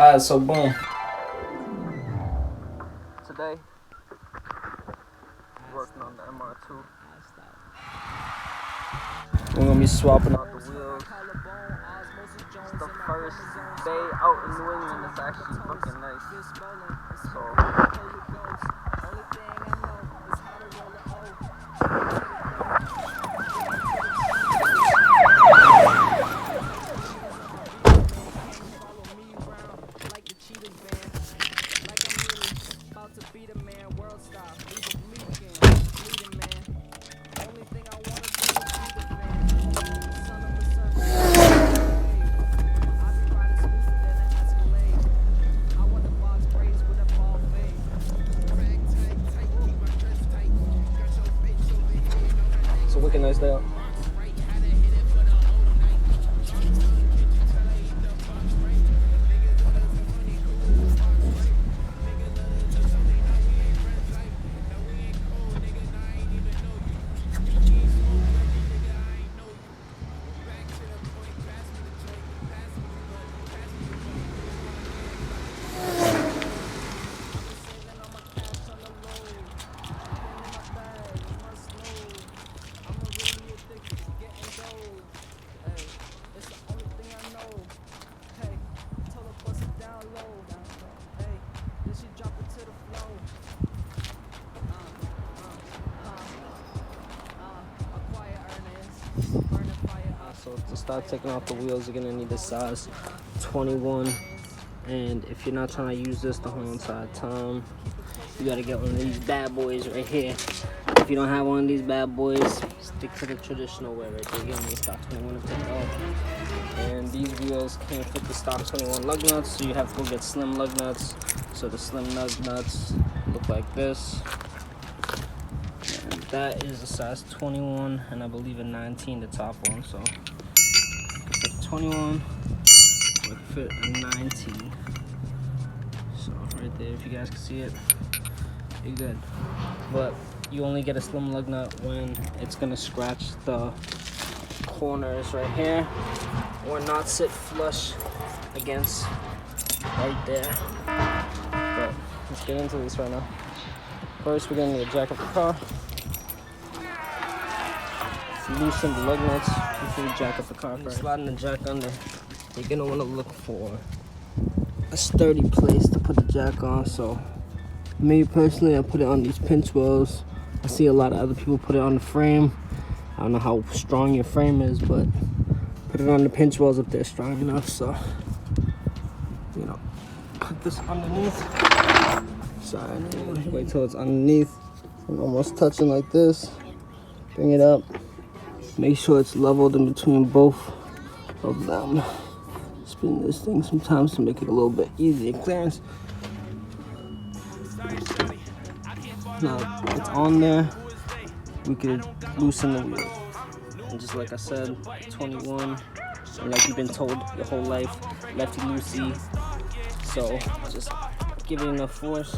Alright, so boom. Today, working on the MR2. We're gonna be swapping out the wheels. It's the first day out in New England. It's actually fucking nice. So it's a wicked nice day out. So to start taking off the wheels, you're gonna need a size 21, and if you're not trying to use this the whole entire time, you gotta get one of these bad boys right here. If you don't have one of these bad boys, stick to the traditional way right there. You're gonna need stock 21 to take off. And these wheels can't fit the stock 21 lug nuts, so you have to go get slim lug nuts. So the slim lug nuts look like this. And that is a size 21, and I believe a 19 the top one. So 21 would fit a 19. So right there, if you guys can see it, you're good. But you only get a slim lug nut when it's gonna scratch the corners right here, or not sit flush against right there. But let's get into this right now. First, we're gonna need to jack up the car. Loosen the lug nuts before you jack up the car. Sliding the jack under, you're gonna want to look for a sturdy place to put the jack on. So me personally, I put it on these pinch wells. I see a lot of other people put it on the frame. I don't know how strong your frame is, but put it on the pinch wells if they're strong enough. So, you know, put this underneath. Sorry, wait till it's underneath. I'm almost touching like this. Bring it up. Make sure it's leveled in between both of them. Spin this thing sometimes to make it a little bit easier clearance. Now it's on there, we could loosen the wheel. And just like I said, 21, and like you've been told your whole life, lefty loosey. So just give it enough force.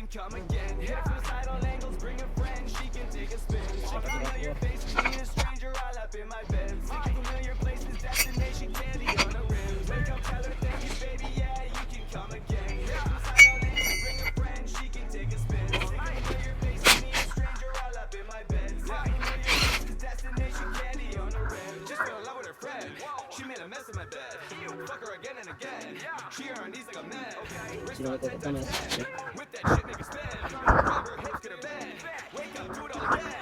Come again, hit from side on angles, bring a friend, she can take a spin. All familiar faces, me a stranger, all up in my bed. Seeking familiar places, destination, candy on the rim. Wake up, tell her thank you, baby, yeah, you can come again. Hit from side on angles, bring a friend, she can take a spin. Seeking familiar faces, me a stranger, all up in my bed. Seeking familiar places, destination, candy on the rim. Just fell in love with her friend, she made a mess of my bed. Fuck her again and again, she on her knees like a man. You know what the fun is? With that shit, make her spin. Grab her hips, get her bed. Wake up, do it all again.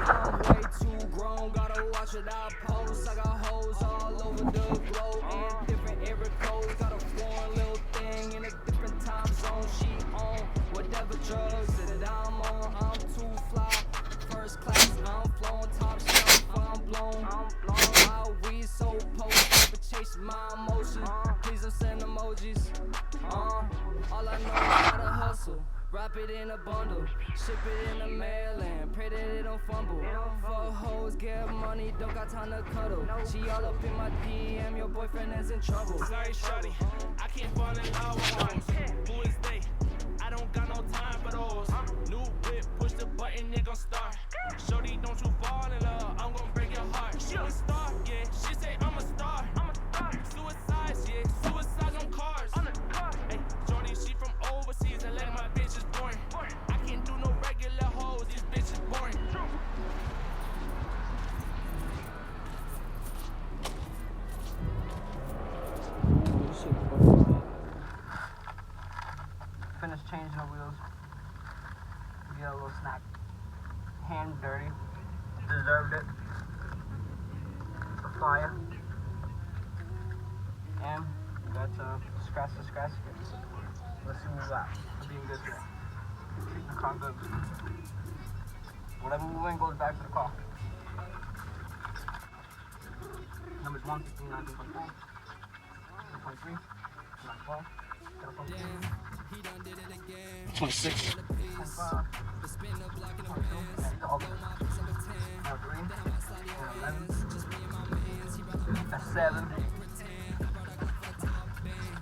I'm way too grown, gotta watch it out post. I got hoes all over the globe in different area codes. Got a foreign little thing in a different time zone. She on whatever drugs that I'm on. I'm too fly, first class. I'm flowing top shelf. I'm blown. I is my emotion. Please don't send emojis. All I know is how to hustle. Wrap it in a bundle, ship it in the mail and pray that it don't fumble. Fuck hoes, get money, don't got time to cuddle. She all up in my DM, your boyfriend is in trouble. Sorry, shorty, I can't fall in love with hoes. Who is they? I don't got no time for those. New whip, push the button, it gon' start. Shorty, don't you fall in love, I'm gon' break your heart. She a star, yeah, she say I'm a star. Suicides, yeah, suicides on cars. Hey, shorty, she from overseas and let my bitch is boring. I can't do no regular hoes, these bitches boring. Finished changing the wheels. We got a little snack. Hand dirty. Deserved it. For fire. And we got scratch. Let's see what we got. We're being good today. Treating the car good. Whatever we win goes back to the car. Numbers 1, 16, 19.4, 2.3, 9.12, 26, 25, 11, that's 7,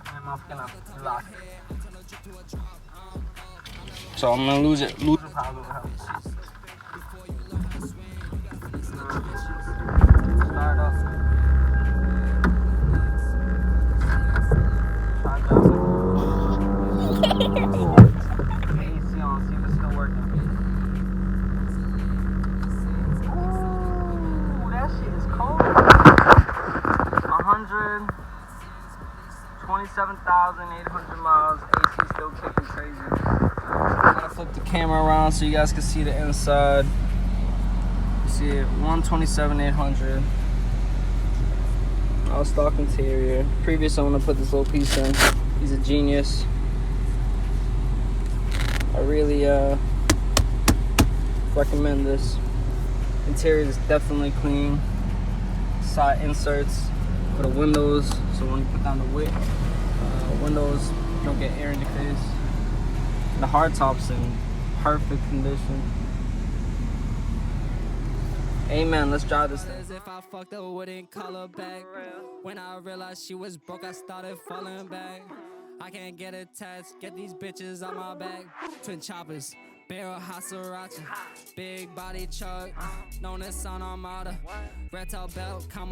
and I'm gonna lock it. So I'm gonna lose it. Lose the power of help. Start up. AC on, see if it's still working. Ooh, that shit is cold. 127,800 miles. AC still kicking crazy. I'm gonna flip the camera around so you guys can see the inside. You see it, 127,800. All stock interior. Previous owner put this little piece in. He's a genius. I really recommend this. Interior is definitely clean. Side inserts for the windows, so when you put down the windows don't get air in your face. The hardtop's in perfect condition. Amen. Let's drive this thing. As if I fucked her, wouldn't call her back. When I realized she was broke, I started falling back. I can't get attached, get these bitches on my back. Twin choppers, barrel Hasarachi, big body truck, known as Son Armada. Red top belt, come